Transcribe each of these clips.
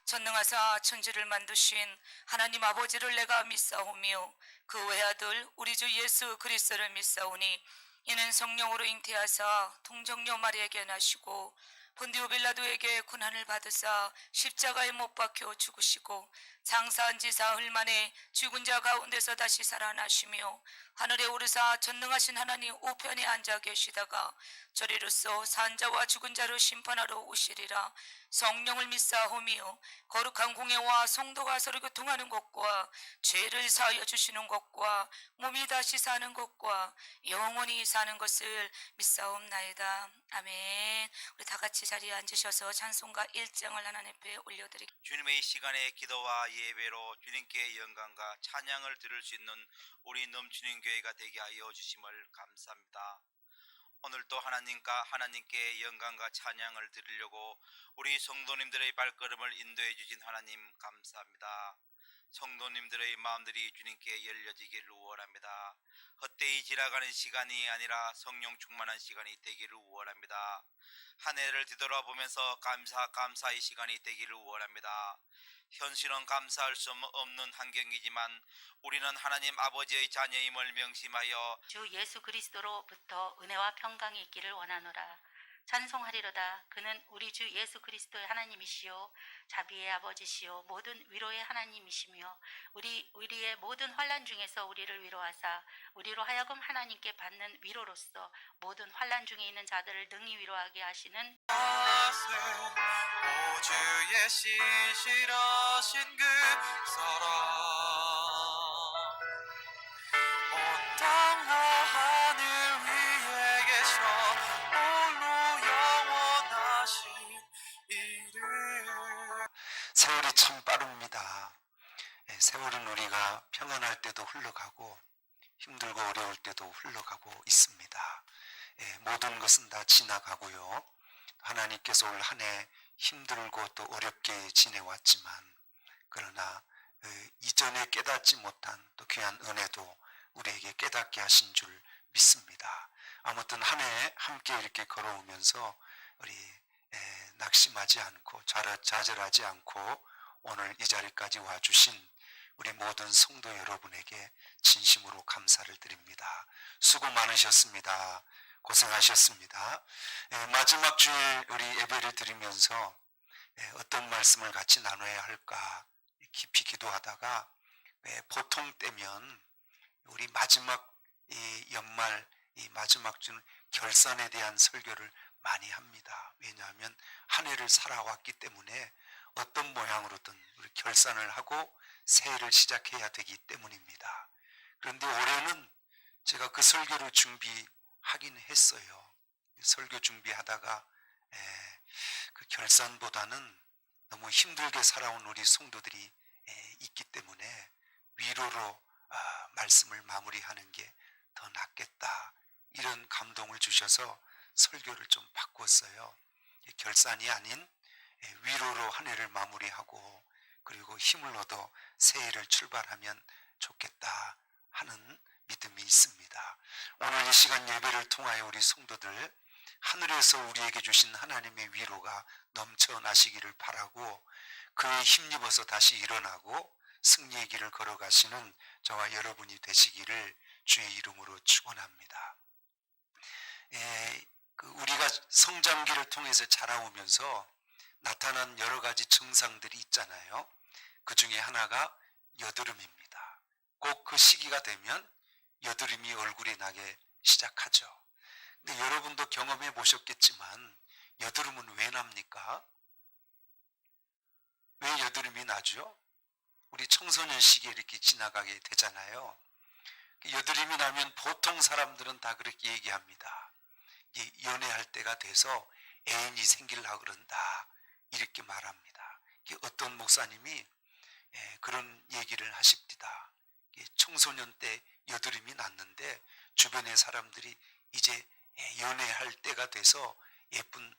전능하사 천지를 만드신 하나님 아버지를 내가 믿사오며 그 외아들 우리 주 예수 그리스도를 믿사오니 이는 성령으로 잉태하사 동정녀 마리아에게 나시고 본디오 빌라도에게 고난을 받으사 십자가에 못 박혀 죽으시고 장사한 지 사흘 만에 죽은 자 가운데서 다시 살아나시며 하늘에 오르사 전능하신 하나님 우편에 앉아 계시다가 저리로서 산자와 죽은 자를 심판하러 오시리라. 성령을 믿사오며 거룩한 공예와 성도가 서로 교통하는 것과 죄를 사하여 주시는 것과 몸이 다시 사는 것과 영원히 사는 것을 믿사옵나이다. 아멘. 우리 다 같이 자리에 앉으셔서 찬송가 1장을 하나님 앞에 올려드리겠습니다. 주님의 시간의 기도와 예배로 주님께 영광과 찬양을 드릴 수 있는 우리 넘치는 교회가 되게 하여 주심을 감사합니다. 오늘도 하나님께 영광과 찬양을 드리려고 우리 성도님들의 발걸음을 인도해 주신 하나님 감사합니다. 성도님들의 마음들이 주님께 열려지기를 원합니다. 헛되이 지나가는 시간이 아니라 성령 충만한 시간이 되기를 원합니다. 한 해를 뒤돌아보면서 감사의 시간이 되기를 원합니다. 현실은 감사할 수 없는 환경이지만 우리는 하나님 아버지의 자녀임을 명심하여 주 예수 그리스도로부터 은혜와 평강이 있기를 원하노라. 찬송하리로다. 그는 우리 주 예수 그리스도의 하나님이시요 자비의 아버지시요 모든 위로의 하나님이시며 우리의 모든 환난 중에서 우리를 위로하사 우리로 하여금 하나님께 받는 위로로서 모든 환난 중에 있는 자들을 능히 위로하게 하시는 오 주의 신실하신 그 사랑 온 땅 하늘 위에 계셔 홀로 영원하신 이름. 세월이 참 빠릅니다. 세월은 우리가 평안할 때도 흘러가고 힘들고 어려울 때도 흘러가고 있습니다. 모든 것은 다 지나가고요. 하나님께서 올 한 해 힘들고 또 어렵게 지내왔지만 그러나 이전에 깨닫지 못한 또 귀한 은혜도 우리에게 깨닫게 하신 줄 믿습니다. 아무튼 한 해 함께 이렇게 걸어오면서 우리 낙심하지 않고 좌절하지 않고 오늘 이 자리까지 와주신 우리 모든 성도 여러분에게 진심으로 감사를 드립니다. 수고 많으셨습니다. 고생하셨습니다. 마지막 주일 우리 예배를 드리면서 어떤 말씀을 같이 나눠야 할까 깊이 기도하다가 보통 때면 우리 마지막 이 연말 이 마지막 주는 결산에 대한 설교를 많이 합니다. 왜냐하면 한 해를 살아왔기 때문에 어떤 모양으로든 우리 결산을 하고 새해를 시작해야 되기 때문입니다. 그런데 올해는 제가 그 설교를 준비하긴 했어요. 설교 준비하다가 그 결산보다는 너무 힘들게 살아온 우리 성도들이 있기 때문에 위로로 말씀을 마무리하는 게 더 낫겠다 이런 감동을 주셔서 설교를 좀 바꿨어요. 결산이 아닌 위로로 한 해를 마무리하고 그리고 힘을 얻어 새해를 출발하면 좋겠다 하는 믿음이 있습니다. 오늘 이 시간 예배를 통하여 우리 성도들 하늘에서 우리에게 주신 하나님의 위로가 넘쳐나시기를 바라고 그에 힘입어서 다시 일어나고 승리의 길을 걸어가시는 저와 여러분이 되시기를 주의 이름으로 축원합니다. 우리가 성장기를 통해서 자라오면서 나타난 여러 가지 증상들이 있잖아요. 그 중에 하나가 여드름입니다. 꼭 그 시기가 되면 여드름이 얼굴에 나게 시작하죠. 근데 여러분도 경험해 보셨겠지만 여드름은 왜 납니까? 왜 여드름이 나죠? 우리 청소년 시기에 이렇게 지나가게 되잖아요. 여드름이 나면 보통 사람들은 다 그렇게 얘기합니다. 연애할 때가 돼서 애인이 생기려고 그런다 이렇게 말합니다. 어떤 목사님이 그런 얘기를 하십니다. 청소년 때 여드름이 났는데 주변의 사람들이 이제 연애할 때가 돼서 예쁜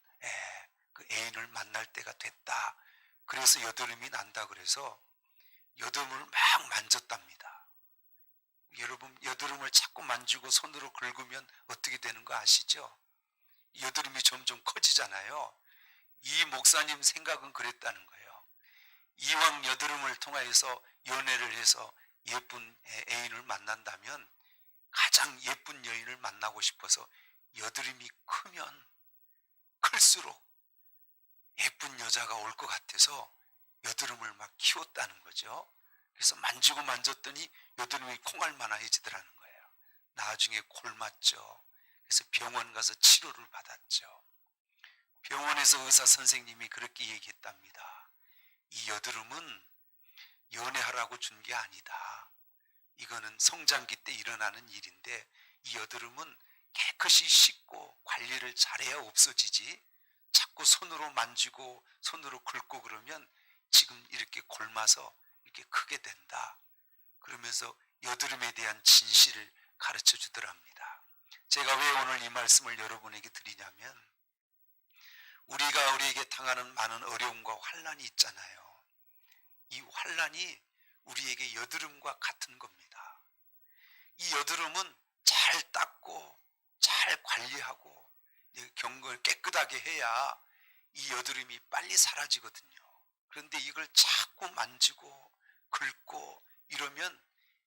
그 애인을 만날 때가 됐다. 그래서 여드름이 난다 그래서 여드름을 막 만졌답니다. 여러분 여드름을 자꾸 만지고 손으로 긁으면 어떻게 되는 거 아시죠? 여드름이 점점 커지잖아요. 이 목사님 생각은 그랬다는 거예요. 이왕 여드름을 통하여서 연애를 해서 예쁜 애인을 만난다면 가장 예쁜 여인을 만나고 싶어서 여드름이 크면 클수록 예쁜 여자가 올 것 같아서 여드름을 막 키웠다는 거죠. 그래서 만지고 만졌더니 여드름이 콩알만해지더라는 거예요. 나중에 골맞죠. 그래서 병원 가서 치료를 받았죠. 병원에서 의사 선생님이 그렇게 얘기했답니다. 이 여드름은 연애하라고 준 게 아니다. 이거는 성장기 때 일어나는 일인데 이 여드름은 깨끗이 씻고 관리를 잘해야 없어지지, 자꾸 손으로 만지고 손으로 긁고 그러면 지금 이렇게 골마서 이렇게 크게 된다. 그러면서 여드름에 대한 진실을 가르쳐 주더랍니다. 제가 왜 오늘 이 말씀을 여러분에게 드리냐면, 우리가 우리에게 당하는 많은 어려움과 환난이 있잖아요. 이 환난이 우리에게 여드름과 같은 겁니다. 이 여드름은 잘 닦고 잘 관리하고 경건을 깨끗하게 해야 이 여드름이 빨리 사라지거든요. 그런데 이걸 자꾸 만지고 긁고 이러면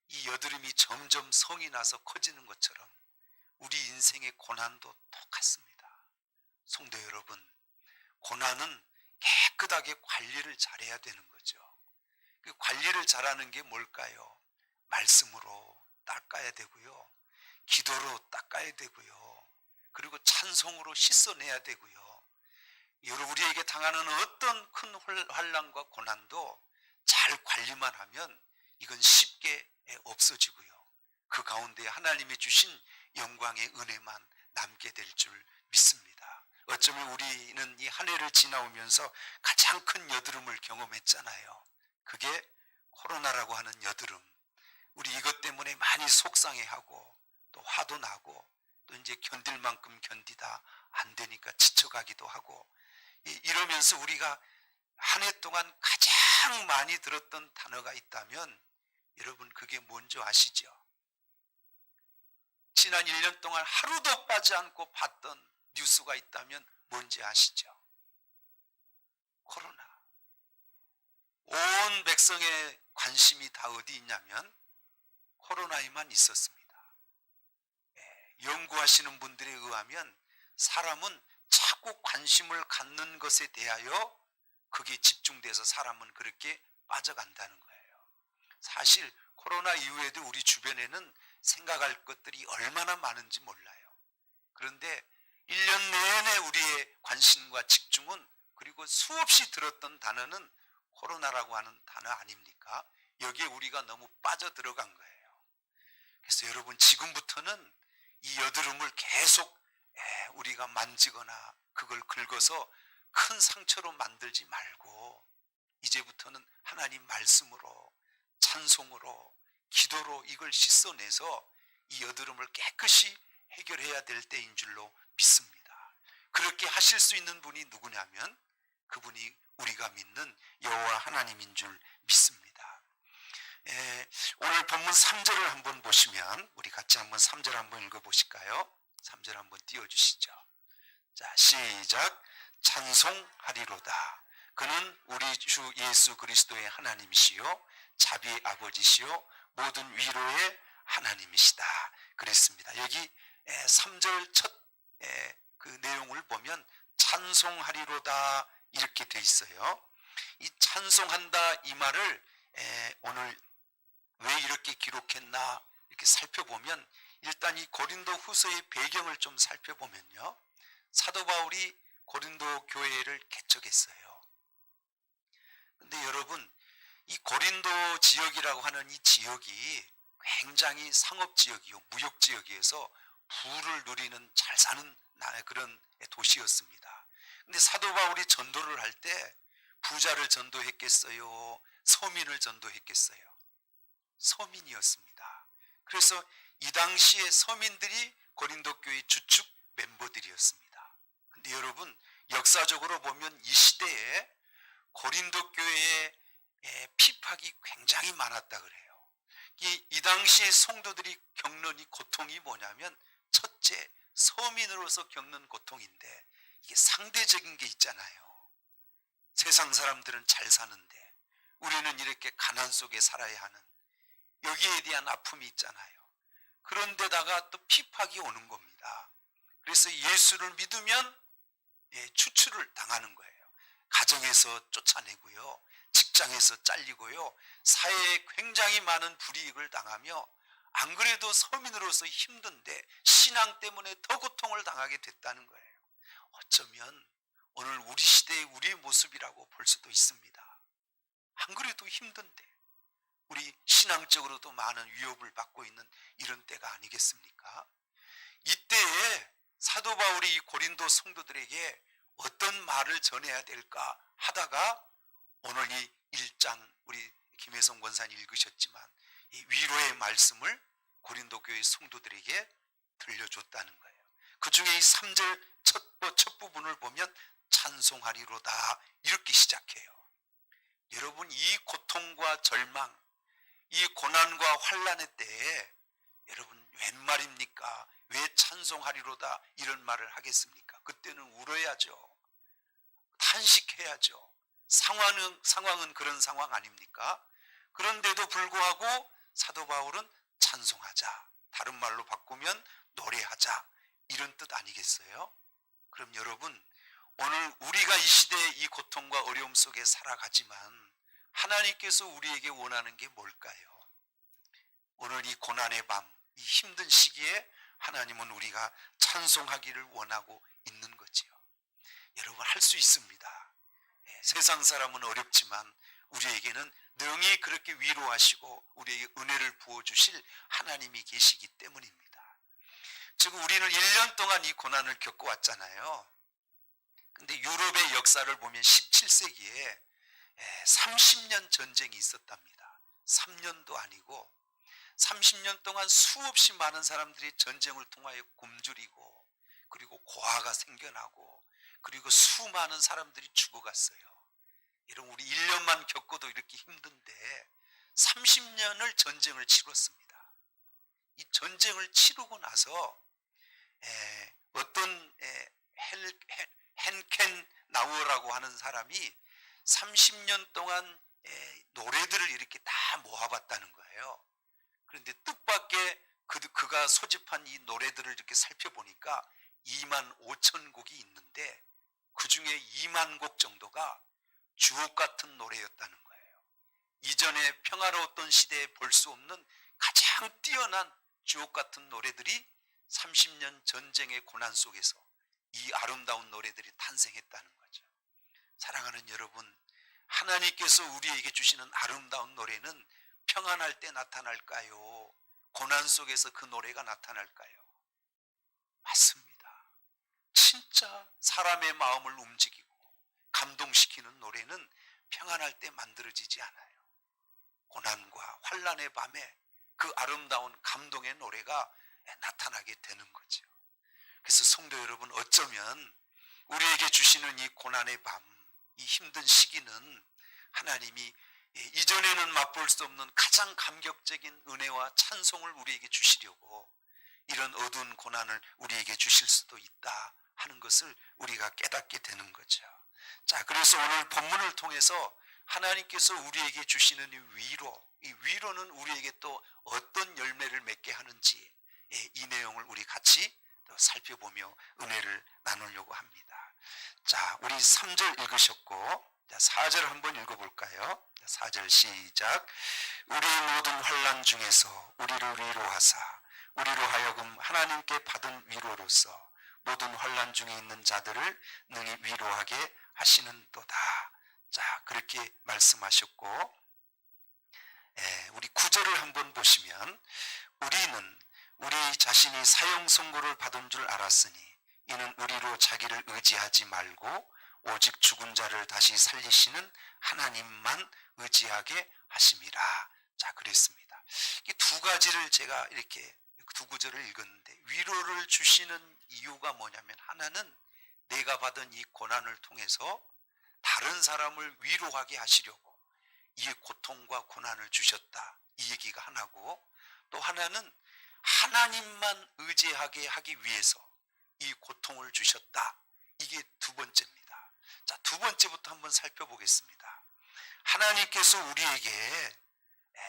이 여드름이 점점 성이 나서 커지는 것처럼 우리 인생의 고난도 똑같습니다. 성도 여러분, 고난은 깨끗하게 관리를 잘해야 되는 거죠. 그 관리를 잘하는 게 뭘까요? 말씀으로 닦아야 되고요, 기도로 닦아야 되고요, 그리고 찬송으로 씻어내야 되고요. 여러분, 우리에게 당하는 어떤 큰 환난과 고난도 잘 관리만 하면 이건 쉽게 없어지고요, 그 가운데 하나님이 주신 영광의 은혜만 남게 될 줄 믿습니다. 어쩌면 우리는 이 한 해를 지나오면서 가장 큰 여드름을 경험했잖아요. 그게 코로나라고 하는 여드름. 우리 이것 때문에 많이 속상해하고 또 화도 나고 또 이제 견딜 만큼 견디다 안 되니까 지쳐가기도 하고, 이러면서 우리가 한 해 동안 가장 많이 들었던 단어가 있다면 여러분, 그게 뭔지 아시죠? 지난 1년 동안 하루도 빠지 않고 봤던 뉴스가 있다면 뭔지 아시죠? 코로나. 온 백성의 관심이 다 어디 있냐면 코로나에만 있었습니다. 연구하시는 분들에 의하면 사람은 자꾸 관심을 갖는 것에 대하여 그게 집중돼서 사람은 그렇게 빠져간다는 거예요. 사실 코로나 이후에도 우리 주변에는 생각할 것들이 얼마나 많은지 몰라요. 그런데 1년 내내 우리의 관심과 집중은, 그리고 수없이 들었던 단어는 코로나라고 하는 단어 아닙니까? 여기에 우리가 너무 빠져들어간 거예요. 그래서 여러분, 지금부터는 이 여드름을 계속 우리가 만지거나 그걸 긁어서 큰 상처로 만들지 말고 이제부터는 하나님 말씀으로, 찬송으로, 기도로 이걸 씻어내서 이 여드름을 깨끗이 해결해야 될 때인 줄로 믿습니다. 그렇게 하실 수 있는 분이 누구냐면 그분이 우리가 믿는 여호와 하나님인 줄 믿습니다. 오늘 본문 3절을 한번 보시면, 우리 같이 한번 3절 한번 읽어보실까요? 3절 한번 띄워주시죠. 자, 시작. 찬송하리로다. 그는 우리 주 예수 그리스도의 하나님이시요 자비의 아버지시요 모든 위로의 하나님이시다. 그랬습니다. 여기 3절 첫 그 내용을 보면 찬송하리로다 이렇게 돼 있어요. 이 찬송한다 이 말을 오늘 왜 이렇게 기록했나 이렇게 살펴보면, 일단 이 고린도 후서의 배경을 좀 살펴보면요, 사도 바울이 고린도 교회를 개척했어요. 근데 여러분, 이 고린도 지역이라고 하는 이 지역이 굉장히 상업지역이요, 무역지역이어서 부를 누리는 잘 사는 그런 도시였습니다. 근데 사도 바울이 전도를 할 때 부자를 전도했겠어요? 서민을 전도했겠어요? 서민이었습니다. 그래서 이 당시에 서민들이 고린도 교회 주축 멤버들이었습니다. 근데 여러분, 역사적으로 보면 이 시대에 고린도 교회의 핍박이 굉장히 많았다 그래요. 이 당시에 성도들이 겪는 이 고통이 뭐냐면, 첫째, 서민으로서 겪는 고통인데 이게 상대적인 게 있잖아요. 세상 사람들은 잘 사는데 우리는 이렇게 가난 속에 살아야 하는 여기에 대한 아픔이 있잖아요. 그런데다가 또 핍박이 오는 겁니다. 그래서 예수를 믿으면 추출을 당하는 거예요. 가정에서 쫓아내고요, 직장에서 잘리고요, 사회에 굉장히 많은 불이익을 당하며 안 그래도 서민으로서 힘든데 신앙 때문에 더 고통을 당하게 됐다는 거예요. 어쩌면 오늘 우리 시대의 우리의 모습이라고 볼 수도 있습니다. 안 그래도 힘든데 우리 신앙적으로도 많은 위협을 받고 있는 이런 때가 아니겠습니까? 이때에 사도 바울이 이 고린도 성도들에게 어떤 말을 전해야 될까 하다가 오늘 이 1장 우리 김혜성 권사님 읽으셨지만 이 위로의 말씀을 고린도 교회 성도들에게 들려줬다는 거예요. 그 중에 이 3절 첫 부분을 보면 찬송하리로다 이렇게 시작해요. 여러분, 이 고통과 절망, 이 고난과 환난의 때에 여러분 웬 말입니까? 왜 찬송하리로다 이런 말을 하겠습니까? 그때는 울어야죠. 탄식해야죠. 상황은 그런 상황 아닙니까? 그런데도 불구하고 사도 바울은 찬송하자, 다른 말로 바꾸면 노래하자 이런 뜻 아니겠어요? 그럼 여러분, 오늘 우리가 이 시대에 이 고통과 어려움 속에 살아가지만 하나님께서 우리에게 원하는 게 뭘까요? 오늘 이 고난의 밤, 이 힘든 시기에 하나님은 우리가 찬송하기를 원하고 있는 거지요. 여러분, 할 수 있습니다. 세상 사람은 어렵지만 우리에게는 능히 그렇게 위로하시고 우리에게 은혜를 부어주실 하나님이 계시기 때문입니다. 지금 우리는 1년 동안 이 고난을 겪어왔잖아요. 근데 유럽의 역사를 보면 17세기에 30년 전쟁이 있었답니다. 3년도 아니고 30년 동안 수없이 많은 사람들이 전쟁을 통하여 굶주리고 그리고 고아가 생겨나고 그리고 수많은 사람들이 죽어갔어요. 이런 우리 1년만 겪어도 이렇게 힘든데 30년을 전쟁을 치렀습니다. 이 전쟁을 치르고 나서 어떤 헨켄 나우어라고 하는 사람이 30년 동안 노래들을 이렇게 다 모아봤다는 거예요. 그런데 뜻밖의 그가 소집한 이 노래들을 이렇게 살펴보니까 2만 5천 곡이 있는데 그 중에 2만 곡 정도가 주옥 같은 노래였다는 거예요. 이전에 평화로웠던 시대에 볼 수 없는 가장 뛰어난 주옥 같은 노래들이 30년 전쟁의 고난 속에서 이 아름다운 노래들이 탄생했다는 거죠. 사랑하는 여러분, 하나님께서 우리에게 주시는 아름다운 노래는 평안할 때 나타날까요? 고난 속에서 그 노래가 나타날까요? 맞습니다. 진짜 사람의 마음을 움직이고 감동시키는 노래는 평안할 때 만들어지지 않아요. 고난과 환난의 밤에 그 아름다운 감동의 노래가 나타나게 되는 거죠. 그래서 성도 여러분, 어쩌면 우리에게 주시는 이 고난의 밤, 이 힘든 시기는 하나님이 이전에는 맛볼 수 없는 가장 감격적인 은혜와 찬송을 우리에게 주시려고 이런 어두운 고난을 우리에게 주실 수도 있다 하는 것을 우리가 깨닫게 되는 거죠. 자, 그래서 오늘 본문을 통해서 하나님께서 우리에게 주시는 이 위로는 우리에게 또 어떤 열매를 맺게 하는지 이 내용을 우리 같이 또 살펴보며 은혜를 나누려고 합니다. 자, 우리 3절 읽으셨고 4절 한번 읽어볼까요? 4절 시작. 우리의 모든 환난 중에서 우리를 위로하사 우리로 하여금 하나님께 받은 위로로서 모든 환난 중에 있는 자들을 능히 위로하게 하시는도다. 자, 그렇게 말씀하셨고, 우리 9절을 한번 보시면 우리는 우리 자신이 사형 선고를 받은 줄 알았으니 이는 우리로 자기를 의지하지 말고 오직 죽은 자를 다시 살리시는 하나님만 의지하게 하심이라. 자, 그랬습니다. 이 두 가지를 제가 이렇게 두 구절을 읽었는데, 위로를 주시는 이유가 뭐냐면, 하나는 내가 받은 이 고난을 통해서 다른 사람을 위로하게 하시려고 이 고통과 고난을 주셨다, 이 얘기가 하나고, 또 하나는 하나님만 의지하게 하기 위해서 이 고통을 주셨다, 이게 두 번째입니다. 자, 두 번째부터 한번 살펴보겠습니다. 하나님께서 우리에게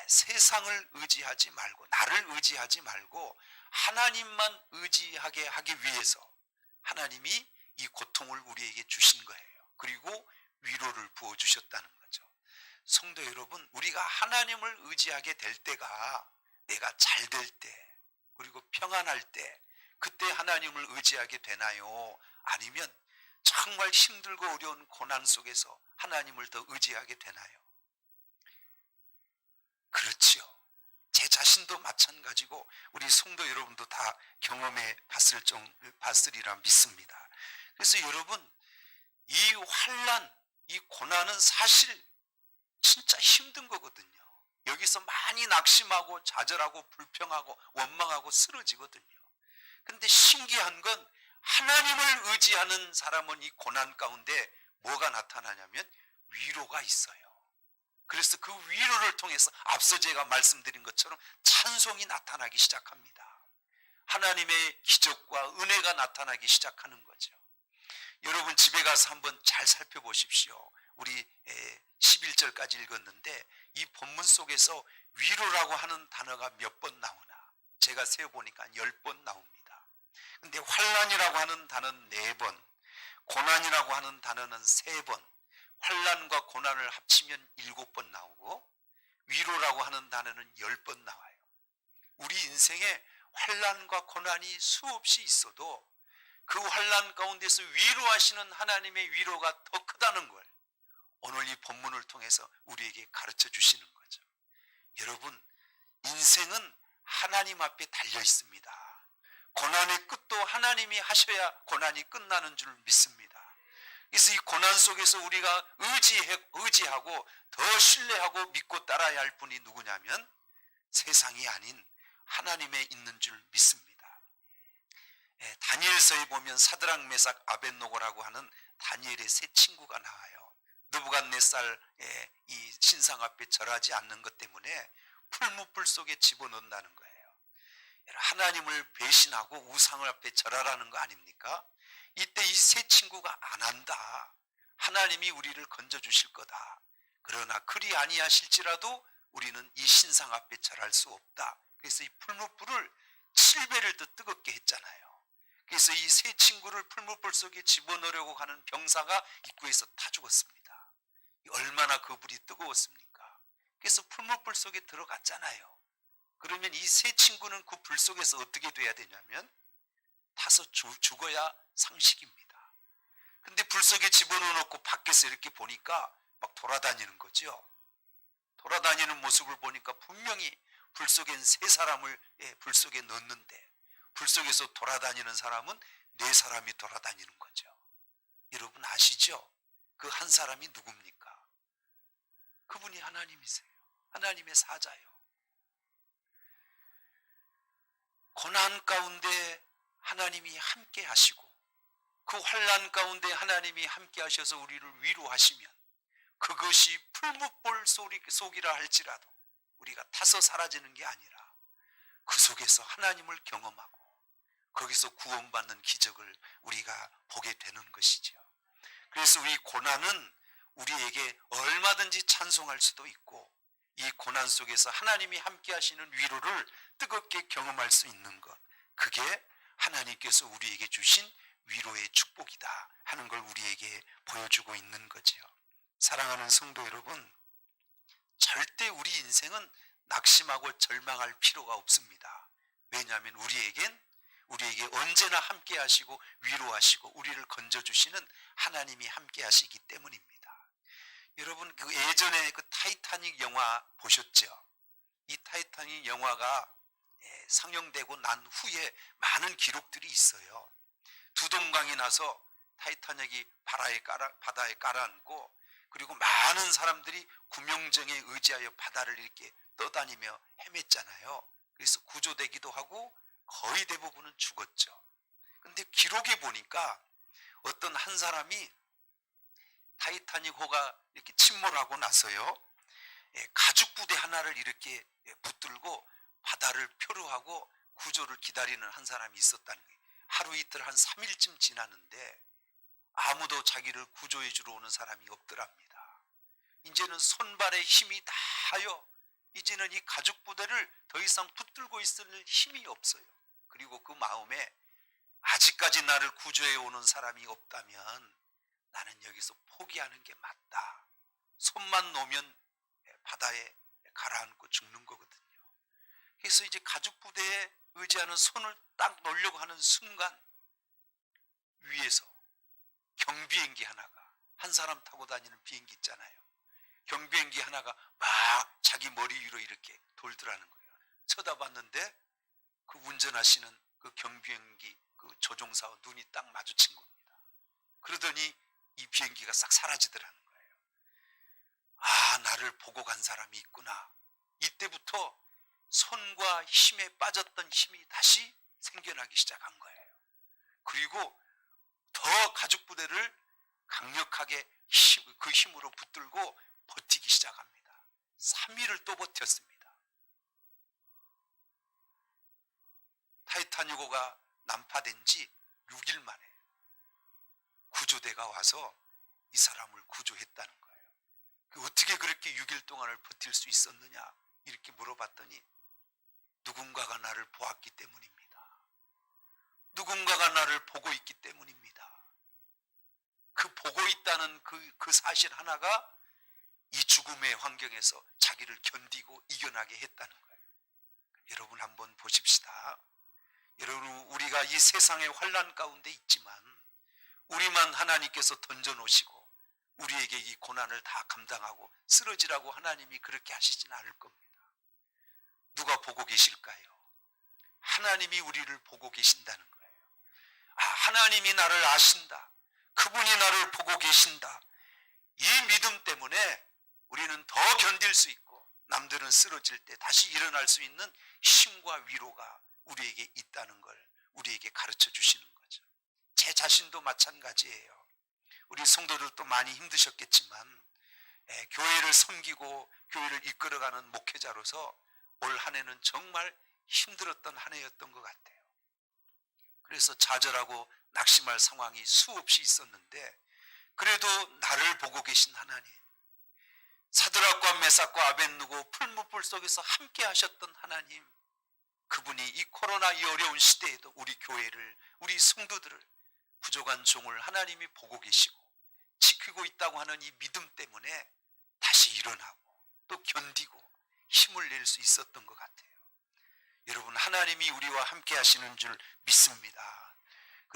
세상을 의지하지 말고 나를 의지하지 말고 하나님만 의지하게 하기 위해서 하나님이 이 고통을 우리에게 주신 거예요. 그리고 위로를 부어주셨다는 거죠. 성도 여러분, 우리가 하나님을 의지하게 될 때가 내가 잘 될 때, 그리고 평안할 때, 그때 하나님을 의지하게 되나요? 아니면 정말 힘들고 어려운 고난 속에서 하나님을 더 의지하게 되나요? 그렇지요. 제 자신도 마찬가지고 우리 성도 여러분도 다 경험해 봤으리라 믿습니다. 그래서 여러분, 이 환난, 이 고난은 사실 진짜 힘든 거거든요. 여기서 많이 낙심하고 좌절하고 불평하고 원망하고 쓰러지거든요. 근데 신기한 건 하나님을 의지하는 사람은 이 고난 가운데 뭐가 나타나냐면 위로가 있어요. 그래서 그 위로를 통해서 앞서 제가 말씀드린 것처럼 찬송이 나타나기 시작합니다. 하나님의 기적과 은혜가 나타나기 시작하는 거죠. 여러분 집에 가서 한번 잘 살펴보십시오. 우리 11절까지 읽었는데 이 본문 속에서 위로라고 하는 단어가 몇 번 나오나? 제가 세어보니까 10번 나옵니다. 근데 환난이라고 하는 단어는 4번, 고난이라고 하는 단어는 3번, 환난과 고난을 합치면 7번 나오고 위로라고 하는 단어는 10번 나와요. 우리 인생에 환난과 고난이 수없이 있어도 그 환난 가운데서 위로하시는 하나님의 위로가 더 크다는 걸 오늘 이 본문을 통해서 우리에게 가르쳐 주시는 거죠. 여러분, 인생은 하나님 앞에 달려 있습니다. 고난의 끝도 하나님이 하셔야 고난이 끝나는 줄 믿습니다. 그래서 이 고난 속에서 우리가 의지하고 더 신뢰하고 믿고 따라야 할 분이 누구냐면 세상이 아닌 하나님에 있는 줄 믿습니다. 다니엘서에 보면 사드락 메삭 아벳노고라고 하는 다니엘의 세 친구가 나와요. 느부갓네살의 이 신상 앞에 절하지 않는 것 때문에 풀무불 속에 집어넣는다는 거예요. 하나님을 배신하고 우상을 앞에 절하라는 거 아닙니까? 이때 이 세 친구가 안 한다. 하나님이 우리를 건져주실 거다. 그러나 그리 아니하실지라도 우리는 이 신상 앞에 절할 수 없다. 그래서 이 풀무불을 7배를 더 뜨겁게 했잖아요. 그래서 이 세 친구를 풀무불 속에 집어넣으려고 하는 병사가 입구에서 다 죽었습니다. 얼마나 그 불이 뜨거웠습니까? 그래서 풀무불 속에 들어갔잖아요. 그러면 이 세 친구는 그 불 속에서 어떻게 돼야 되냐면 타서 죽어야 상식입니다. 근데 불 속에 집어넣어놓고 밖에서 이렇게 보니까 막 돌아다니는 거죠. 돌아다니는 모습을 보니까 분명히 불 속엔 세 사람을 불 속에 넣었는데 불 속에서 돌아다니는 사람은 4사람이 돌아다니는 거죠. 여러분 아시죠? 그 한 사람이 누굽니까? 그분이 하나님이세요. 하나님의 사자요. 고난 가운데 하나님이 함께 하시고 그 환난 가운데 하나님이 함께 하셔서 우리를 위로하시면 그것이 풀무불 속이라 할지라도 우리가 타서 사라지는 게 아니라 그 속에서 하나님을 경험하고 거기서 구원받는 기적을 우리가 보게 되는 것이죠. 그래서 이 고난은 우리에게 얼마든지 찬송할 수도 있고 이 고난 속에서 하나님이 함께 하시는 위로를 뜨겁게 경험할 수 있는 것, 그게 하나님께서 우리에게 주신 위로의 축복이다 하는 걸 우리에게 보여주고 있는 거지요. 사랑하는 성도 여러분, 절대 우리 인생은 낙심하고 절망할 필요가 없습니다. 왜냐하면 우리에게 언제나 함께 하시고 위로하시고 우리를 건져주시는 하나님이 함께 하시기 때문입니다. 여러분 그 예전에 그 타이타닉 영화 보셨죠? 이 타이타닉 영화가 상영되고 난 후에 많은 기록들이 있어요. 두동강이 나서 타이타닉이 바다에 가라앉고 그리고 많은 사람들이 구명정에 의지하여 바다를 이렇게 떠다니며 헤맸잖아요. 그래서 구조되기도 하고 거의 대부분은 죽었죠. 근데 기록에 보니까 어떤 한 사람이 타이타닉호가 이렇게 침몰하고 나서요, 가죽 부대 하나를 이렇게 붙들고 바다를 표류하고 구조를 기다리는 한 사람이 있었다는 거예요. 하루 이틀 한 3일쯤 지났는데 아무도 자기를 구조해 주러 오는 사람이 없더랍니다. 이제는 손발에 힘이 다하여 이제는 이 가죽 부대를 더 이상 붙들고 있을 힘이 없어요. 그리고 그 마음에 아직까지 나를 구조해 오는 사람이 없다면 나는 여기서 포기하는 게 맞다. 손만 놓으면 바다에 가라앉고 죽는 거거든요. 그래서 이제 가죽 부대에 의지하는 손을 딱 놓으려고 하는 순간 위에서 경비행기 하나가, 한 사람 타고 다니는 비행기 있잖아요. 경비행기 하나가 막 자기 머리 위로 이렇게 돌더라는 거예요. 쳐다봤는데 그 운전하시는 그 경비행기 그 조종사와 눈이 딱 마주친 겁니다. 그러더니 이 비행기가 싹 사라지더라는 거예요. 아, 나를 보고 간 사람이 있구나. 이때부터 손과 힘에 빠졌던 힘이 다시 생겨나기 시작한 거예요. 그리고 더 가죽 부대를 강력하게 그 힘으로 붙들고 버티기 시작합니다. 3일을 또 버텼습니다. 타이타닉호가 난파된 지 6일 만에 구조대가 와서 이 사람을 구조했다는 거예요. 어떻게 그렇게 6일 동안을 버틸 수 있었느냐 이렇게 물어봤더니 누군가가 나를 보았기 때문입니다. 누군가가 나를 보고 있기 때문입니다. 그 보고 있다는 그 사실 하나가 이 죽음의 환경에서 자기를 견디고 이겨나게 했다는 거예요. 여러분 한번 보십시다. 여러분, 우리가 이 세상의 환난 가운데 있지만 우리만 하나님께서 던져놓으시고 우리에게 이 고난을 다 감당하고 쓰러지라고 하나님이 그렇게 하시진 않을 겁니다. 누가 보고 계실까요? 하나님이 우리를 보고 계신다는 거예요. 아, 하나님이 나를 아신다. 그분이 나를 보고 계신다. 이 믿음 때문에 우리는 더 견딜 수 있고 남들은 쓰러질 때 다시 일어날 수 있는 힘과 위로가 우리에게 있다는 걸 우리에게 가르쳐 주시는 거죠. 제 자신도 마찬가지예요. 우리 성도들도 많이 힘드셨겠지만 교회를 섬기고 교회를 이끌어가는 목회자로서 올 한 해는 정말 힘들었던 한 해였던 것 같아요. 그래서 좌절하고 낙심할 상황이 수없이 있었는데 그래도 나를 보고 계신 하나님, 사드락과 메삭과 아벳느고 풀무불 속에서 함께 하셨던 하나님, 그분이 이 코로나 이 어려운 시대에도 우리 교회를, 우리 성도들을, 부족한 종을 하나님이 보고 계시고 지키고 있다고 하는 이 믿음 때문에 다시 일어나고 또 견디고 힘을 낼 수 있었던 것 같아요. 여러분, 하나님이 우리와 함께 하시는 줄 믿습니다.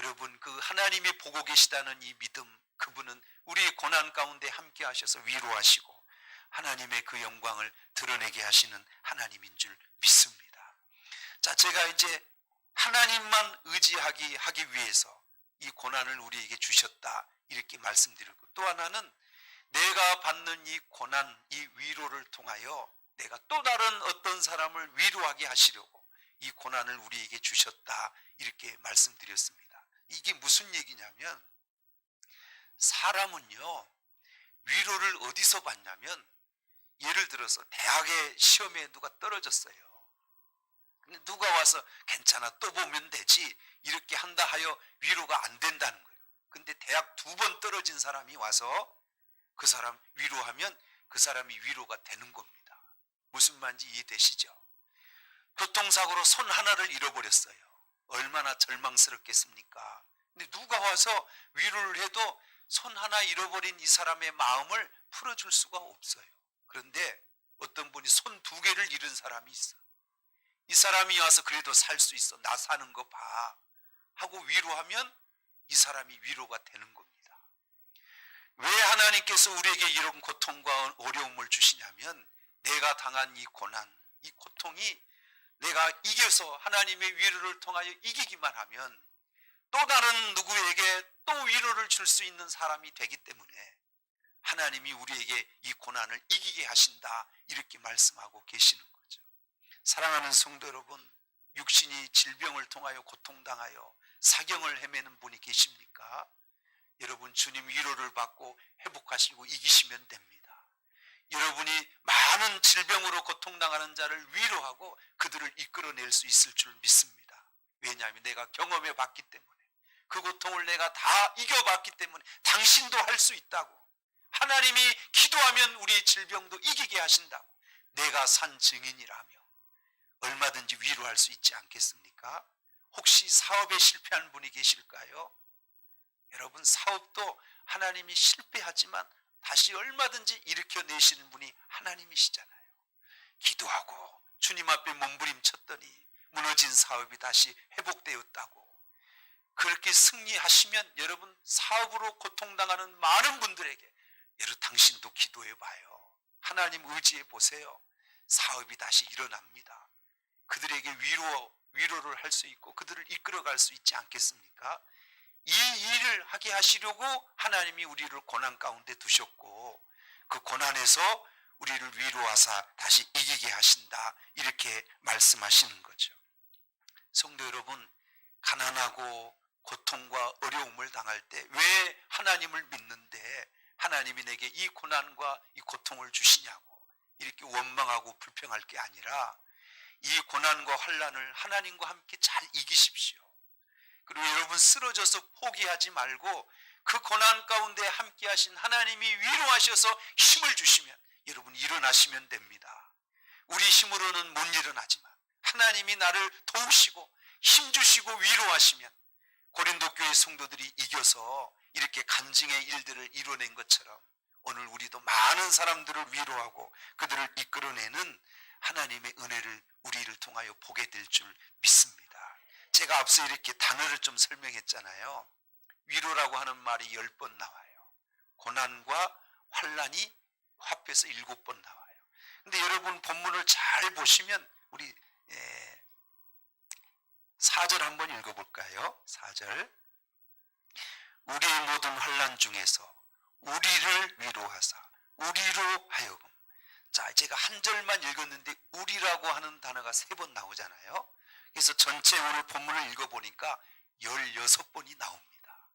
여러분, 그 하나님이 보고 계시다는 이 믿음, 그분은 우리의 고난 가운데 함께 하셔서 위로하시고 하나님의 그 영광을 드러내게 하시는 하나님인 줄 믿습니다. 자, 제가 이제 하나님만 하기 위해서 이 고난을 우리에게 주셨다 이렇게 말씀드렸고, 또 하나는 내가 받는 이 고난, 이 위로를 통하여 내가 또 다른 어떤 사람을 위로하게 하시려고 이 고난을 우리에게 주셨다 이렇게 말씀드렸습니다. 이게 무슨 얘기냐면, 사람은요 위로를 어디서 받냐면, 예를 들어서 대학의 시험에 누가 떨어졌어요. 근데 누가 와서 괜찮아 또 보면 되지 이렇게 한다 하여 위로가 안 된다는 거예요. 근데 대학 2번 떨어진 사람이 와서 그 사람 위로하면 그 사람이 위로가 되는 겁니다. 무슨 말인지 이해되시죠? 교통사고로 손 하나를 잃어버렸어요. 얼마나 절망스럽겠습니까? 근데 누가 와서 위로를 해도 손 하나 잃어버린 이 사람의 마음을 풀어줄 수가 없어요. 그런데 어떤 분이 손 2개를 잃은 사람이 있어. 이 사람이 와서 그래도 살 수 있어, 나 사는 거 봐 하고 위로하면 이 사람이 위로가 되는 겁니다. 왜 하나님께서 우리에게 이런 고통과 어려움을 주시냐면, 내가 당한 이 고난, 이 고통이 내가 이겨서 하나님의 위로를 통하여 이기기만 하면 또 다른 누구에게 또 위로를 줄 수 있는 사람이 되기 때문에 하나님이 우리에게 이 고난을 이기게 하신다 이렇게 말씀하고 계시는 거죠. 사랑하는 성도 여러분, 육신이 질병을 통하여 고통당하여 사경을 헤매는 분이 계십니까? 여러분, 주님 위로를 받고 회복하시고 이기시면 됩니다. 여러분이 많은 질병으로 고통당하는 자를 위로하고 그들을 이끌어낼 수 있을 줄 믿습니다. 왜냐하면 내가 경험해 봤기 때문에, 그 고통을 내가 다 이겨봤기 때문에 당신도 할 수 있다고, 하나님이 기도하면 우리의 질병도 이기게 하신다고 내가 산 증인이라며 얼마든지 위로할 수 있지 않겠습니까? 혹시 사업에 실패한 분이 계실까요? 여러분, 사업도 하나님이 실패하지만 다시 얼마든지 일으켜내시는 분이 하나님이시잖아요. 기도하고 주님 앞에 몸부림쳤더니 무너진 사업이 다시 회복되었다고. 그렇게 승리하시면 여러분, 사업으로 고통당하는 많은 분들에게 여러분, 당신도 기도해 봐요. 하나님 의지해 보세요. 사업이 다시 일어납니다. 그들에게 위로를 할 수 있고 그들을 이끌어갈 수 있지 않겠습니까? 이 일을 하게 하시려고 하나님이 우리를 고난 가운데 두셨고 그 고난에서 우리를 위로하사 다시 이기게 하신다, 이렇게 말씀하시는 거죠. 성도 여러분, 가난하고 고통과 어려움을 당할 때 왜 하나님을 믿는데 하나님이 내게 이 고난과 이 고통을 주시냐고 이렇게 원망하고 불평할 게 아니라 이 고난과 환난을 하나님과 함께 잘 이기십시오. 그리고 여러분, 쓰러져서 포기하지 말고 그 고난 가운데 함께 하신 하나님이 위로하셔서 힘을 주시면 여러분 일어나시면 됩니다. 우리 힘으로는 못 일어나지만 하나님이 나를 도우시고 힘 주시고 위로하시면 고린도 교회 성도들이 이겨서 이렇게 간증의 일들을 이뤄낸 것처럼 오늘 우리도 많은 사람들을 위로하고 그들을 이끌어내는 하나님의 은혜를 우리를 통하여 보게 될 줄 믿습니다. 제가 앞서 이렇게 단어를 좀 설명했잖아요. 위로라고 하는 말이 10번 나와요. 고난과 환난이 합해서 7번 나와요. 근데 여러분, 본문을 잘 보시면 우리 4절 한번 읽어볼까요? 4절. 우리의 모든 환난 중에서 우리를 위로하사 우리로 하여금. 자, 제가 한 절만 읽었는데 우리라고 하는 단어가 3번 나오잖아요. 그래서 전체 오늘 본문을 읽어보니까 16번이 나옵니다.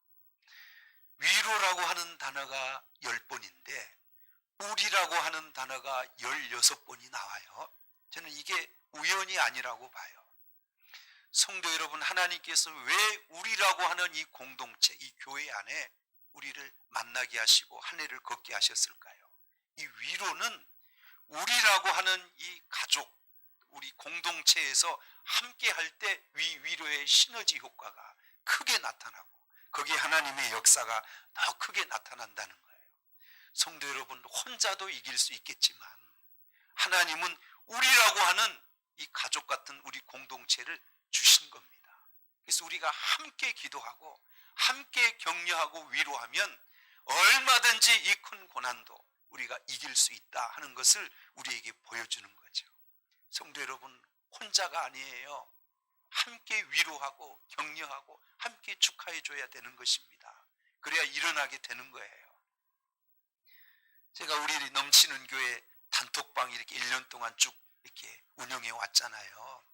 위로라고 하는 단어가 10번인데 우리라고 하는 단어가 16번이 나와요. 저는 이게 우연이 아니라고 봐요. 성도 여러분, 하나님께서 왜 우리라고 하는 이 공동체, 이 교회 안에 우리를 만나게 하시고 한 해를 걷게 하셨을까요? 이 위로는 우리라고 하는 이 가족, 우리 공동체에서 함께 할 때 위로의 시너지 효과가 크게 나타나고 거기에 하나님의 역사가 더 크게 나타난다는 거예요. 성도 여러분, 혼자도 이길 수 있겠지만 하나님은 우리라고 하는 이 가족 같은 우리 공동체를 주신 겁니다. 그래서 우리가 함께 기도하고 함께 격려하고 위로하면 얼마든지 이 큰 고난도 우리가 이길 수 있다 하는 것을 우리에게 보여주는 거죠. 성도 여러분, 혼자가 아니에요. 함께 위로하고 격려하고 함께 축하해 줘야 되는 것입니다. 그래야 일어나게 되는 거예요. 제가 우리 넘치는 교회 단톡방 이렇게 1년 동안 쭉 이렇게 운영해 왔잖아요.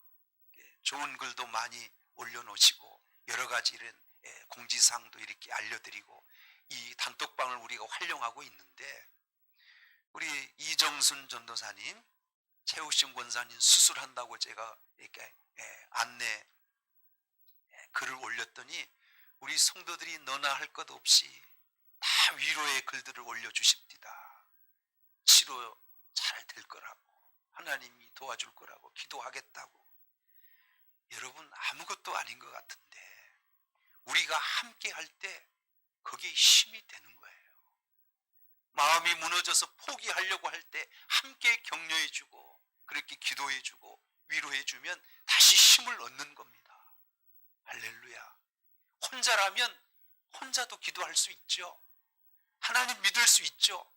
좋은 글도 많이 올려놓으시고 여러 가지 이런 공지사항도 이렇게 알려드리고 이 단톡방을 우리가 활용하고 있는데, 우리 이정순 전도사님, 최우신 권사님 수술한다고 제가 이렇게 안내 글을 올렸더니 우리 성도들이 너나 할 것 없이 다 위로의 글들을 올려주십니다. 치료 잘 될 거라고, 하나님이 도와줄 거라고, 기도하겠다고. 여러분, 아무것도 아닌 것 같은데 우리가 함께 할 때 거기에 힘이 되는 거예요. 마음이 무너져서 포기하려고 할 때 함께 격려해주고 그렇게 기도해주고 위로해주면 다시 힘을 얻는 겁니다. 할렐루야. 혼자라면 혼자도 기도할 수 있죠. 하나님 믿을 수 있죠.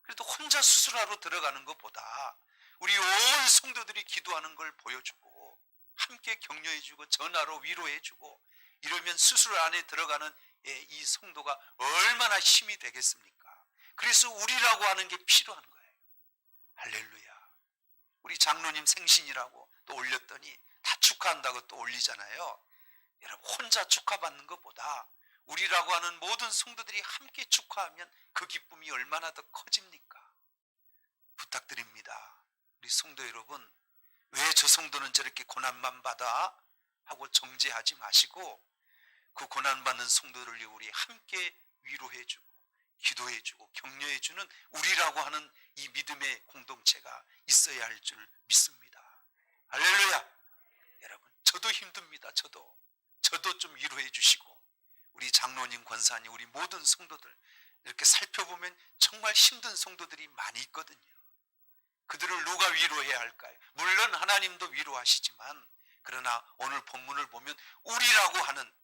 그래도 혼자 수술하러 들어가는 것보다 우리 온 성도들이 기도하는 걸 보여주고 함께 격려해주고 전화로 위로해주고 이러면 수술 안에 들어가는 이 성도가 얼마나 힘이 되겠습니까? 그래서 우리라고 하는 게 필요한 거예요. 할렐루야. 우리 장로님 생신이라고 또 올렸더니 다 축하한다고 또 올리잖아요. 여러분, 혼자 축하받는 것보다 우리라고 하는 모든 성도들이 함께 축하하면 그 기쁨이 얼마나 더 커집니까? 부탁드립니다. 우리 성도 여러분, 왜 저 성도는 저렇게 고난만 받아? 하고 정죄하지 마시고 그 고난받는 성도를 우리 함께 위로해주고 기도해주고 격려해주는 우리라고 하는 이 믿음의 공동체가 있어야 할 줄 믿습니다. 할렐루야. 여러분, 저도 힘듭니다. 저도 좀 위로해 주시고, 우리 장로님, 권사님, 우리 모든 성도들 이렇게 살펴보면 정말 힘든 성도들이 많이 있거든요. 그들을 누가 위로해야 할까요? 물론 하나님도 위로하시지만, 그러나 오늘 본문을 보면 우리라고 하는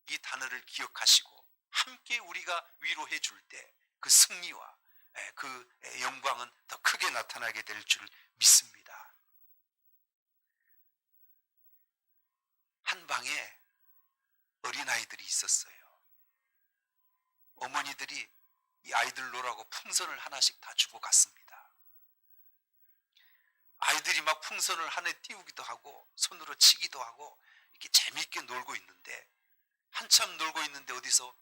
이 단어를 기억하시고 함께 우리가 위로해 줄 때 그 승리와 그 영광은 더 크게 나타나게 될 줄 믿습니다. 한 방에 어린아이들이 있었어요. 어머니들이 이 아이들 놀라고 풍선을 하나씩 다 주고 갔습니다. 아이들이 막 풍선을 하늘에 띄우기도 하고 손으로 치기도 하고 이렇게 재미있게 놀고 있는데, 한참 놀고 있는데 어디서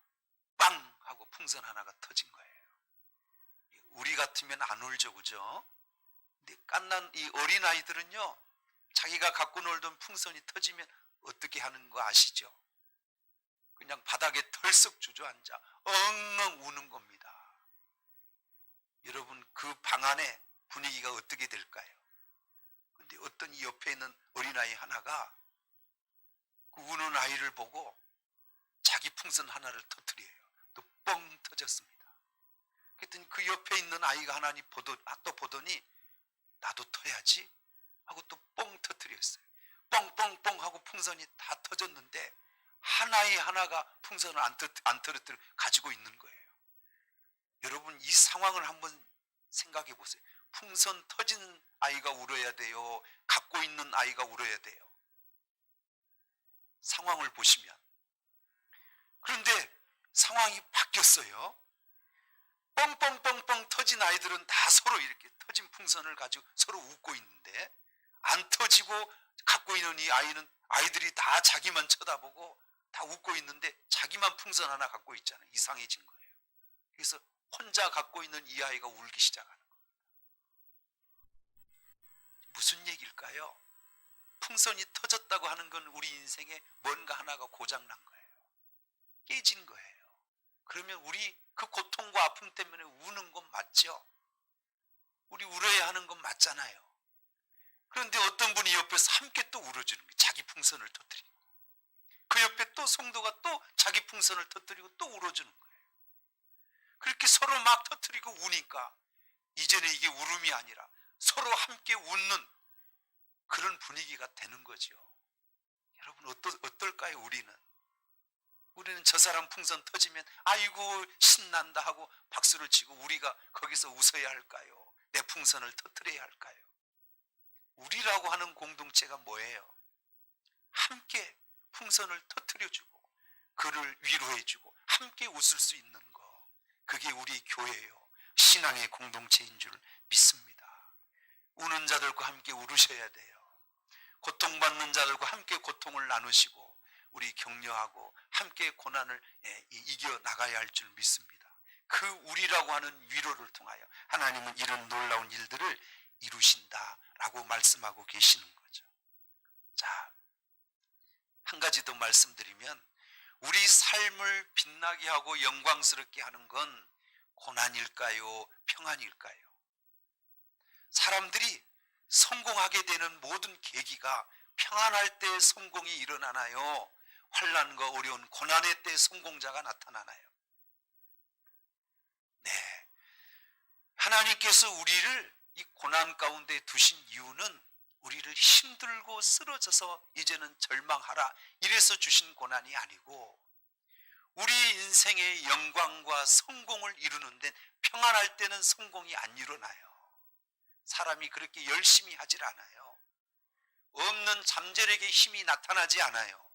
빵 하고 풍선 하나가 터진 거예요. 우리 같으면 안 울죠, 그죠? 근데 갓난 이 어린아이들은요, 자기가 갖고 놀던 풍선이 터지면 어떻게 하는 거 아시죠? 그냥 바닥에 털썩 주저앉아 엉엉 우는 겁니다. 여러분, 그 방 안에 분위기가 어떻게 될까요? 근데 어떤 이 옆에 있는 어린아이 하나가 그 우는 아이를 보고 자기 풍선 하나를 터뜨려요. 또 뻥 터졌습니다. 그랬더니 그 옆에 있는 아이가 하나님 또 보더니 나도 터야지 하고 또 뻥 터뜨렸어요. 뻥뻥뻥 하고 풍선이 다 터졌는데 하나의 하나가 풍선을 안 터뜨려 가지고 있는 거예요. 여러분, 이 상황을 한번 생각해 보세요. 풍선 터진 아이가 울어야 돼요? 갖고 있는 아이가 울어야 돼요? 상황을 보시면. 그런데 상황이 바뀌었어요. 뻥뻥뻥뻥 터진 아이들은 다 서로 이렇게 터진 풍선을 가지고 서로 웃고 있는데, 안 터지고 갖고 있는 이 아이는 아이들이 다 자기만 쳐다보고 다 웃고 있는데 자기만 풍선 하나 갖고 있잖아요. 이상해진 거예요. 그래서 혼자 갖고 있는 이 아이가 울기 시작하는 거예요. 무슨 얘기일까요? 풍선이 터졌다고 하는 건 우리 인생에 뭔가 하나가 고장난 거예요. 깨진 거예요. 그러면 우리 그 고통과 아픔 때문에 우는 건 맞죠? 우리 울어야 하는 건 맞잖아요. 그런데 어떤 분이 옆에서 함께 또 울어주는 거예요. 자기 풍선을 터뜨리고. 그 옆에 또 성도가 또 자기 풍선을 터뜨리고 또 울어주는 거예요. 그렇게 서로 막 터뜨리고 우니까 이제는 이게 울음이 아니라 서로 함께 웃는 그런 분위기가 되는 거죠. 여러분, 어떨까요? 우리는 저 사람 풍선 터지면 아이고 신난다 하고 박수를 치고 우리가 거기서 웃어야 할까요? 내 풍선을 터뜨려야 할까요? 우리라고 하는 공동체가 뭐예요? 함께 풍선을 터뜨려주고 그를 위로해주고 함께 웃을 수 있는 거, 그게 우리 교회예요. 신앙의 공동체인 줄 믿습니다. 우는 자들과 함께 울으셔야 돼요. 고통받는 자들과 함께 고통을 나누시고 우리 격려하고 함께 고난을 이겨나가야 할 줄 믿습니다. 그 우리라고 하는 위로를 통하여 하나님은 이런 놀라운 일들을 이루신다라고 말씀하고 계시는 거죠. 자, 한 가지 더 말씀드리면, 우리 삶을 빛나게 하고 영광스럽게 하는 건 고난일까요? 평안일까요? 사람들이 성공하게 되는 모든 계기가 평안할 때 성공이 일어나나요? 환난과 어려운 고난의 때 성공자가 나타나나요? 네, 하나님께서 우리를 이 고난 가운데 두신 이유는 우리를 힘들고 쓰러져서 이제는 절망하라 이래서 주신 고난이 아니고, 우리 인생의 영광과 성공을 이루는 데 평안할 때는 성공이 안 일어나요. 사람이 그렇게 열심히 하질 않아요. 없는 잠재력의 힘이 나타나지 않아요.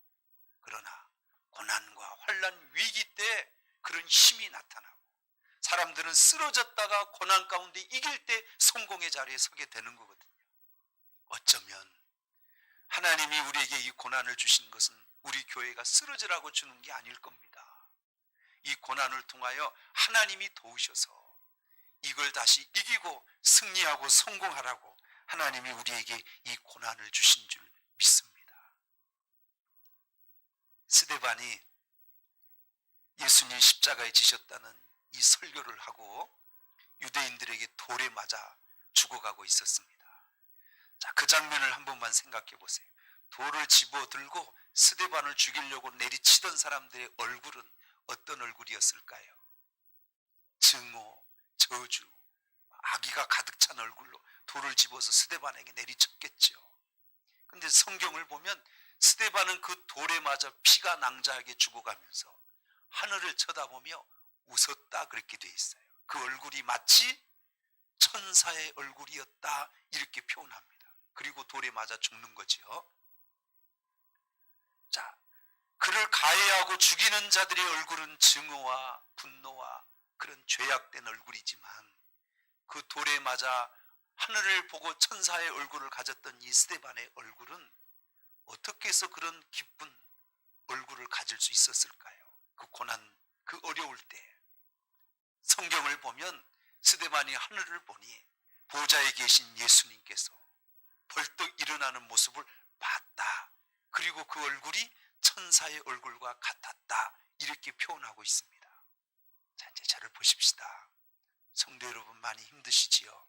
그러나 고난과 환난 위기 때 그런 힘이 나타나고, 사람들은 쓰러졌다가 고난 가운데 이길 때 성공의 자리에 서게 되는 거거든요. 어쩌면 하나님이 우리에게 이 고난을 주신 것은 우리 교회가 쓰러지라고 주는 게 아닐 겁니다. 이 고난을 통하여 하나님이 도우셔서 이걸 다시 이기고 승리하고 성공하라고 하나님이 우리에게 이 고난을 주신 줄 믿습니다. 스데반이 예수님 십자가에 지셨다는 이 설교를 하고 유대인들에게 돌에 맞아 죽어가고 있었습니다. 자, 그 장면을 한 번만 생각해 보세요. 돌을 집어들고 스데반을 죽이려고 내리치던 사람들의 얼굴은 어떤 얼굴이었을까요? 증오, 저주, 악의가 가득 찬 얼굴로 돌을 집어서 스데반에게 내리쳤겠죠. 근데 성경을 보면 스데반은 그 돌에 맞아 피가 낭자하게 죽어가면서 하늘을 쳐다보며 웃었다 그렇게 돼 있어요. 그 얼굴이 마치 천사의 얼굴이었다 이렇게 표현합니다. 그리고 돌에 맞아 죽는 거지요. 자, 그를 가해하고 죽이는 자들의 얼굴은 증오와 분노와 그런 죄악된 얼굴이지만 그 돌에 맞아 하늘을 보고 천사의 얼굴을 가졌던 이 스데반의 얼굴은 어떻게 해서 그런 기쁜 얼굴을 가질 수 있었을까요? 그 고난, 그 어려울 때 성경을 보면 스데반이 하늘을 보니 보좌에 계신 예수님께서 벌떡 일어나는 모습을 봤다. 그리고 그 얼굴이 천사의 얼굴과 같았다. 이렇게 표현하고 있습니다. 자, 이제 저를 보십시다. 성도 여러분 많이 힘드시지요?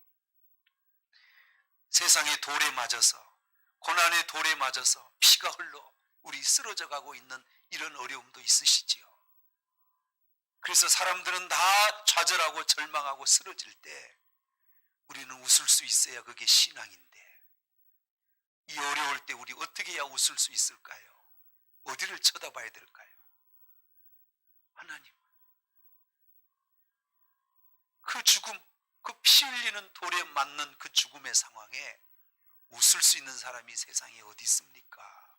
세상의 돌에 맞아서, 고난의 돌에 맞아서 피가 흘러 우리 쓰러져 가고 있는 이런 어려움도 있으시지요? 그래서 사람들은 다 좌절하고 절망하고 쓰러질 때 우리는 웃을 수 있어야 그게 신앙인데, 이 어려울 때 우리 어떻게 해야 웃을 수 있을까요? 어디를 쳐다봐야 될까요? 하나님. 그 죽음, 그 피 흘리는 돌에 맞는 그 죽음의 상황에 웃을 수 있는 사람이 세상에 어디 있습니까?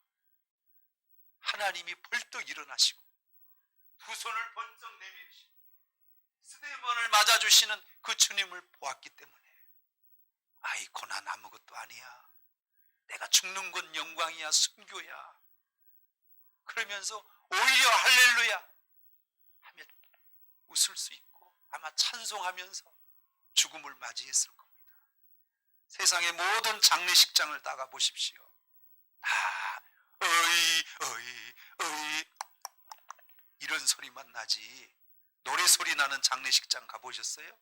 하나님이 벌떡 일어나시고 두 손을 번쩍 내밀으시고 스데반을 맞아주시는 그 주님을 보았기 때문에 아이 고난 아무것도 아니야. 내가 죽는 건 영광이야, 순교야. 그러면서 오히려 할렐루야 하며 웃을 수 있고 아마 찬송하면서 죽음을 맞이했을 겁니다. 세상의 모든 장례식장을 다가 보십시오. 다 어이 어이 어이 이런 소리만 나지 노래 소리 나는 장례식장 가보셨어요?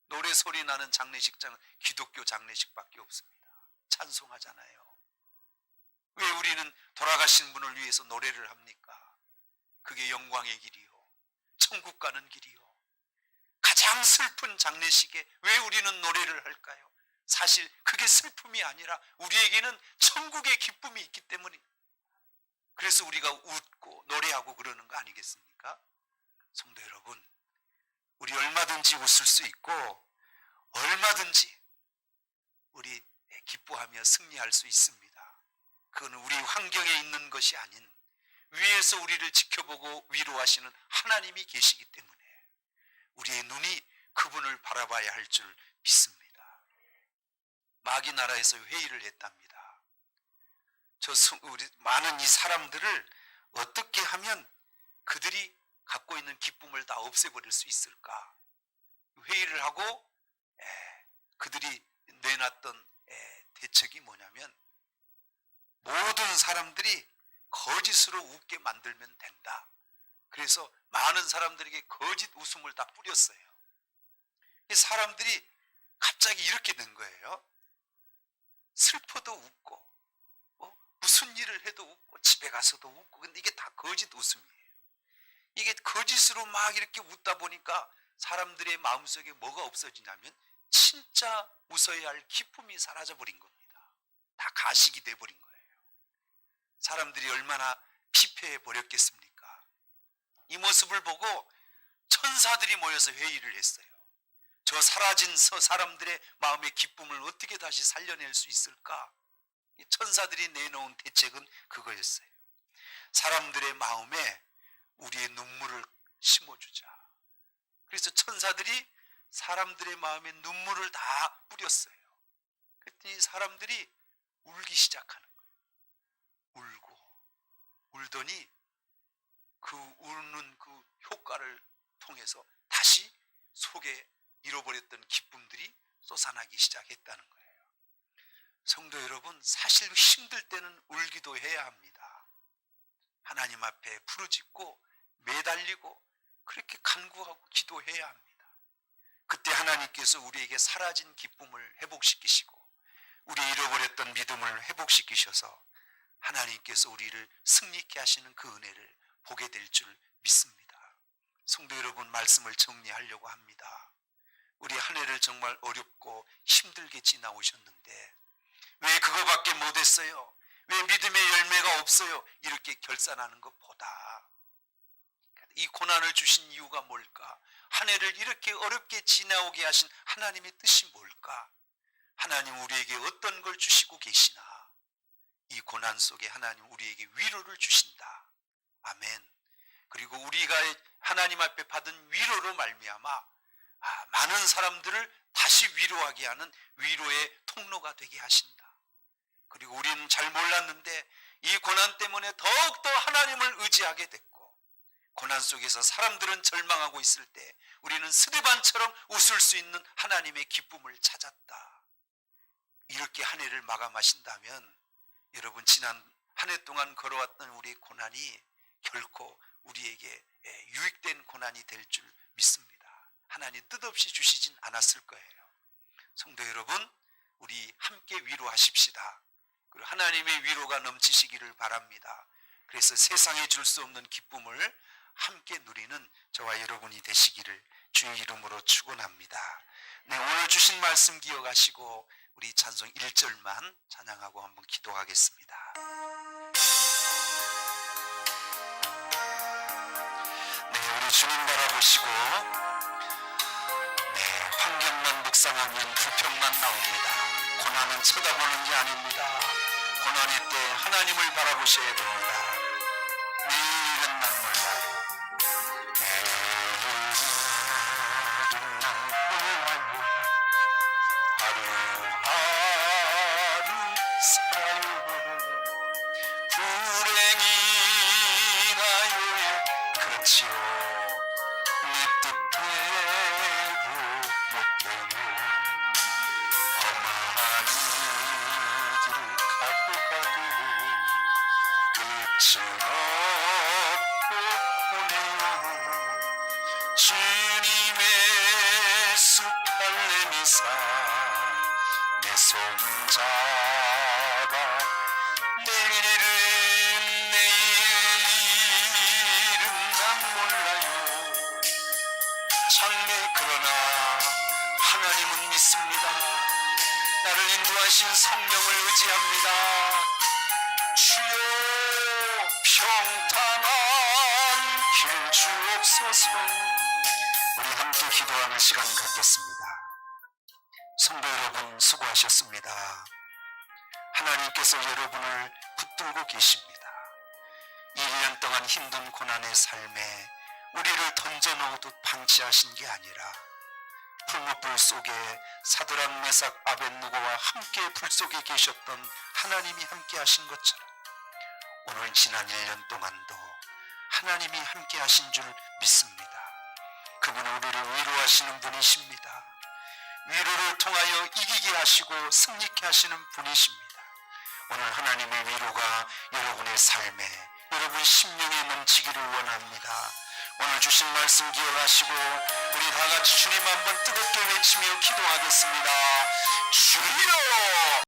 노래 소리 나는 장례식장은 기독교 장례식밖에 없습니다. 찬송하잖아요. 왜 우리는 돌아가신 분을 위해서 노래를 합니까? 그게 영광의 길이요, 천국 가는 길이요. 가장 슬픈 장례식에 왜 우리는 노래를 할까요? 사실 그게 슬픔이 아니라 우리에게는 천국의 기쁨이 있기 때문입니다. 그래서 우리가 웃고 노래하고 그러는 거 아니겠습니까? 성도 여러분, 우리 얼마든지 웃을 수 있고 얼마든지 우리 기뻐하며 승리할 수 있습니다. 그건 우리 환경에 있는 것이 아닌 위에서 우리를 지켜보고 위로하시는 하나님이 계시기 때문에 우리의 눈이 그분을 바라봐야 할 줄 믿습니다. 마귀 나라에서 회의를 했답니다. 우리 많은 이 사람들을 어떻게 하면 그들이 갖고 있는 기쁨을 다 없애버릴 수 있을까? 회의를 하고 그들이 내놨던 대책이 뭐냐면 모든 사람들이 거짓으로 웃게 만들면 된다. 그래서 많은 사람들에게 거짓 웃음을 다 뿌렸어요. 이 사람들이 갑자기 이렇게 된 거예요. 슬퍼도 웃고 무슨 일을 해도 웃고 집에 가서도 웃고, 근데 이게 다 거짓 웃음이에요. 이게 거짓으로 막 이렇게 웃다 보니까 사람들의 마음속에 뭐가 없어지냐면 진짜 웃어야 할 기쁨이 사라져버린 겁니다. 다 가식이 돼버린 거예요. 사람들이 얼마나 피폐해 버렸겠습니까? 이 모습을 보고 천사들이 모여서 회의를 했어요. 저 사라진 사람들의 마음의 기쁨을 어떻게 다시 살려낼 수 있을까? 천사들이 내놓은 대책은 그거였어요. 사람들의 마음에 우리의 눈물을 심어주자. 그래서 천사들이 사람들의 마음에 눈물을 다 뿌렸어요. 그랬더니 사람들이 울기 시작하는 거예요. 울더니 그 우는 그 효과를 통해서 다시 속에 잃어버렸던 기쁨들이 솟아나기 시작했다는 거예요. 성도 여러분, 사실 힘들 때는 울기도 해야 합니다. 하나님 앞에 부르짖고 매달리고 그렇게 간구하고 기도해야 합니다. 그때 하나님께서 우리에게 사라진 기쁨을 회복시키시고 우리 잃어버렸던 믿음을 회복시키셔서 하나님께서 우리를 승리케 하시는 그 은혜를 보게 될 줄 믿습니다. 성도 여러분, 말씀을 정리하려고 합니다. 우리 한 해를 정말 어렵고 힘들게 지나오셨는데 왜 그거밖에 못했어요? 왜 믿음의 열매가 없어요? 이렇게 결산하는 것보다 이 고난을 주신 이유가 뭘까? 한 해를 이렇게 어렵게 지나오게 하신 하나님의 뜻이 뭘까? 하나님 우리에게 어떤 걸 주시고 계시나? 이 고난 속에 하나님 우리에게 위로를 주신다. 아멘. 그리고 우리가 하나님 앞에 받은 위로로 말미암아 많은 사람들을 다시 위로하게 하는 위로의 통로가 되게 하신다. 그리고 우리는 잘 몰랐는데 이 고난 때문에 더욱더 하나님을 의지하게 됐고 고난 속에서 사람들은 절망하고 있을 때 우리는 스데반처럼 웃을 수 있는 하나님의 기쁨을 찾았다. 이렇게 한 해를 마감하신다면 여러분 지난 한 해 동안 걸어왔던 우리의 고난이 결코 우리에게 유익된 고난이 될 줄 믿습니다. 하나님 뜻없이 주시진 않았을 거예요. 성도 여러분, 우리 함께 위로하십시다. 그리고 하나님의 위로가 넘치시기를 바랍니다. 그래서 세상에 줄 수 없는 기쁨을 함께 누리는 저와 여러분이 되시기를 주의 이름으로 축원합니다. 네, 오늘 주신 말씀 기억하시고 우리 찬송 1절만 찬양하고 한번 기도하겠습니다. 네, 우리 주님 바라보시고 환경만 묵상하면 불평만 나옵니다. 고난은 쳐다보는 게 아닙니다. 고난의 때 하나님을 바라보셔야 됩니다. 내일은 난 몰라요. 내일은 난 몰라요. 하루하루 살아요. 불행이나요. 그렇지요. 내 뜻대로 못되요. 험한 길을 가고 끝은 없고 보내요. 주님의 숲할레미사 내 손 잡아 내일은 난 몰라요. 장래 그러나 하나님은 믿습니다. 나를 인도하신 성령을 의지합니다. 주여 평탄한 길 주옵소서. 우리 함께 기도하는 시간 갖겠습니다. 성도 여러분 수고하셨습니다. 하나님께서 여러분을 붙들고 계십니다. 1년 동안 힘든 고난의 삶에 우리를 던져놓듯 방치하신 게 아니라 풀무불 속에 사드락 메삭 아벳느고와 함께 불 속에 계셨던 하나님이 함께 하신 것처럼 오늘 지난 1년 동안도 하나님이 함께 하신 줄 믿습니다. 그분은 우리를 위로하시는 분이십니다. 위로를 통하여 이기게 하시고 승리케 하시는 분이십니다. 오늘 하나님의 위로가 여러분의 삶에 여러분 심령에 넘치기를 원합니다. 오늘 주신 말씀 기억하시고 우리 다 같이 주님 한번 뜨겁게 외치며 기도하겠습니다. 주여